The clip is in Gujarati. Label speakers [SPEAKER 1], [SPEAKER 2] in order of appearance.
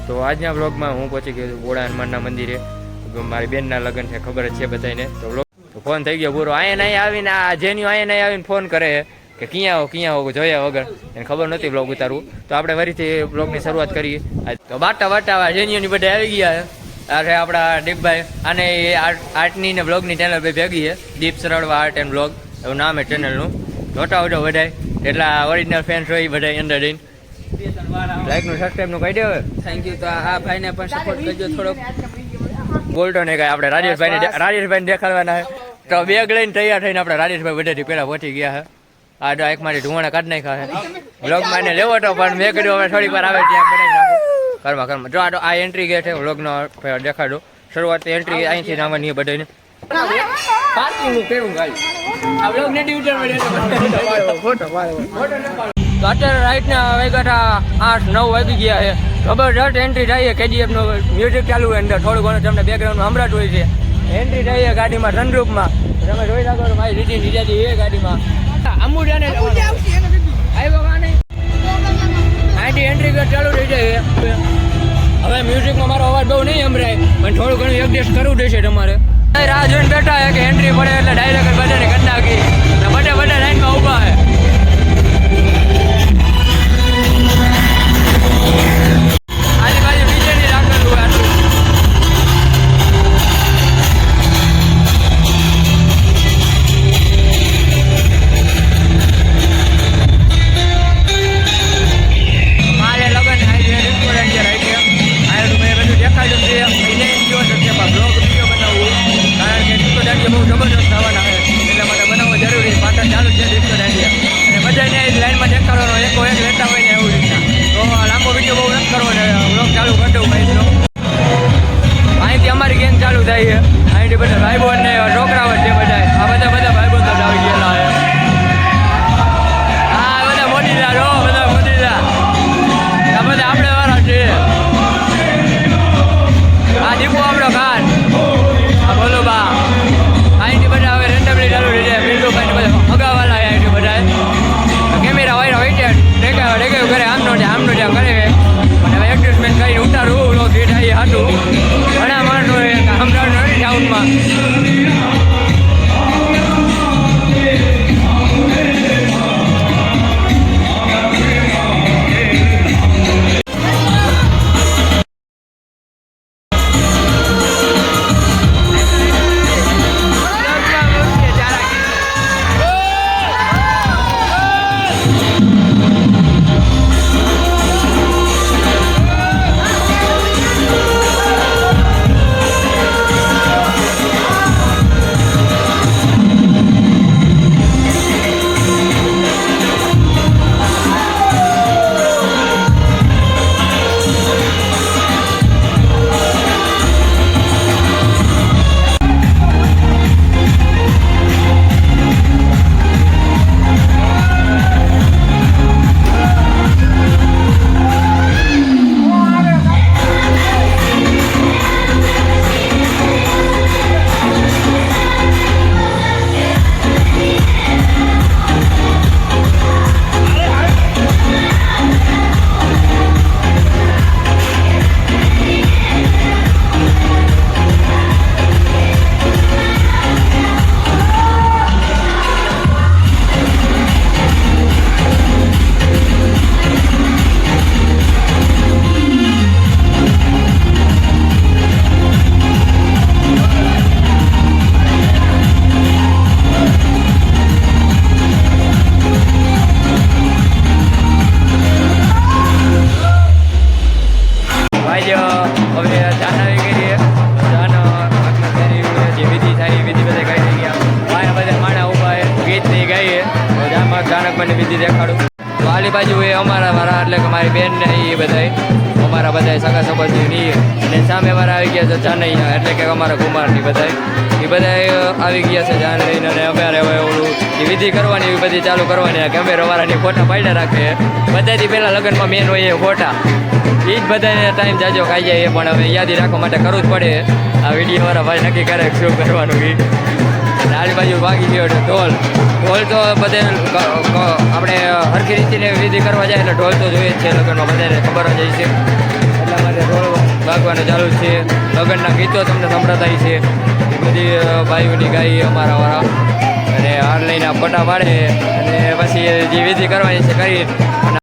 [SPEAKER 1] તો આજના બ્લોગમાં હું પહોંચી ગયો છું બોડા હનુમાનના મંદિરે. મારી બેનના લગ્ન છે, ખબર જ છે બધાને. તો ફોન થઈ ગયો પૂરો. અહીંયા નહીં આવીને આ જેન્યુ અહીંયા નહીં આવીને ફોન કરે કે ક્યાં આવો જોયા વગર. એને ખબર નથી બ્લોગ ઉતારવું. તો આપણે ફરીથી બ્લોગની શરૂઆત કરીએ. તો બાટા જેન્યુની બધા આવી ગયા. અરે આપણા દીપભાઈ અને આર્ટની ને બ્લોગની ચેનલ ભાઈ ભેગી છે, દીપ સરળવા આર્ટ એન્ડ બ્લોગ એવું નામ છે ચેનલનું. મોટા મોટો બધાય એટલા ઓરિજિનલ ફેન્સ હોય બધા અંદર જઈને લાઈકનું સબસ્ક્રાઈબનું કહી દે.
[SPEAKER 2] Thank you. તો આ ભાઈને પણ સપોર્ટ કરજો થોડોક.
[SPEAKER 1] બોલતો નહીં કાંઈ. આપણે રાજેશભાઈને દેખાડવાના છે. તો બેગ લઈને તૈયાર થઈને આપણે રાજેશભાઈ બધાથી પહેલાં પહોંચી ગયા છે. આ તો એકમાંથી ધુવાણા કાઢ નાખ્યા છે. બ્લોગમાં એને લેવો તો પણ મેં કીધું હવે થોડીક વાર આવે ત્યાં બનાવી નાખું ઘરમાં. જો આ એન્ટ્રી ગેટ છે બ્લોગનો દેખાડો. શરૂઆત એન્ટ્રી અહીંથી નામવાની બધાને તો અત્યારે રાઈટના વાગ્યા 8-9 વાગી ગયા છે. જબરજસ્ત એન્ટ્રી થાય. KGF નું મ્યુઝિક ચાલુ હોય અંદર, થોડું ઘણું તમને બેકગ્રાઉન્ડ સંભળાટ હોય છે. એન્ટ્રી થાય ગાડીમાં સનરૂફમાં. તમે જોઈ શકો છો મારી રીતિ નિજાતી એ ગાડીમાં અહીંથી એન્ટ્રી ગેટ ચાલુ થઈ જાય. હવે મ્યુઝિકમાં મારો અવાજ બહુ નહીં સંભળાય પણ થોડું ઘણું એડજસ્ટ કરવું દેશે તમારે. રાહ જોઈને બેઠા છે કે એન્ટ્રી પડે એટલે ડાયરેક્ટ બધાને કરી નાખી. બધા લાઈનમાં ઊભા છે. આજુબાજુ ડીજેની રાખેલું હોય આટલું. મારે લગન રેસ્ટોરન્ટ છે રાઈટ. આ મેં બધું દેખાડ્યું છે. એને ગયો છે બ્લોગ વિડીયો બનાવવું, કારણ કે રેસ્ટોરન્ટ બહુ જબરદસ્ત થવાના છે એટલે મને બનાવવો જરૂરી. પાછળ ચાલુ છે રેસ્ટોરન્ટ અને બધાને લાઈનમાં દેખાડવાનો એક લેતા હોય ને એવું રીતના. તો લાંબો વિડીયો બહુ નથી કરવો ને બ્લોગ ચાલુ કરી દઉં ભાઈનો. અહીંથી અમારી ગેંગ ચાલુ થાય છે. અહીંથી બધા ભાઈબો અને છોકરાઓ છે બધા. આ બધા ભાઈબો તો આવી ગયેલા છે. હા બધા મોદીલા રો બધા મોદીલા. આ બધા આપણે વાળા છે. આ દીપો આપણો ખાન. આ બોલો બા. અહીંથી બધા હવે રેન્ડમલી ચાલુ રહી જાય. બિંદુભાઈ બધા અગાવાલા અહીંથી બધા કેમેરા વાયરા હોય છે. ડેગાયું કરે આમનો ત્યાં કરે. અને હવે એડજસ્ટમેન્ટ કરીને ઉતારવું લોક એ થાય હાટું. ઘણા માણસો સમજાવવાનું નથી સાઉન્ડમાં. વિધિ દેખાડું. વાલી બાજુ એ અમારા વાળા એટલે કે મારી બેન ને એ બધા અમારા બધા સગા સંબંધી અને સામે વાળા આવી ગયા છે ચાનૈયા એટલે કે અમારા કુમારની બધા એ બધા આવી ગયા છે જાન લઈને. અને અમારે હવે ઓલું એ વિધિ કરવાની એવી બધી ચાલુ કરવાની. કેમેરાવાળાની ફોટા પાડ્યા રાખે. બધાથી પહેલાં લગ્નમાં મેન હોય એ ફોટા. એ જ બધાને ટાઈમ જાજો ખાઈ જાય પણ હવે યાદી રાખવા માટે કરવું જ પડે. આ વિડીયોવાળા ભાઈ નક્કી કરે શું કરવાનું એ. અને આજુબાજુ વાગી ગયો એટલે ઢોલ તો બધે આપણે હરખી રીતની વિધિ કરવા જાય એટલે ઢોલ તો જોઈએ જ છે લગ્નમાં, બધાને ખબર જ હોય છે. એટલા માટે ઢોલ વાગવાનું ચાલુ છે. લગ્નના ગીતો તમને સંભળાતા છે, એ બધી બાયુની ગાઈ અમારા વાળા, અને હાર લઈને ફોટા પાડે અને પછી જે વિધિ કરવાની છે કરી.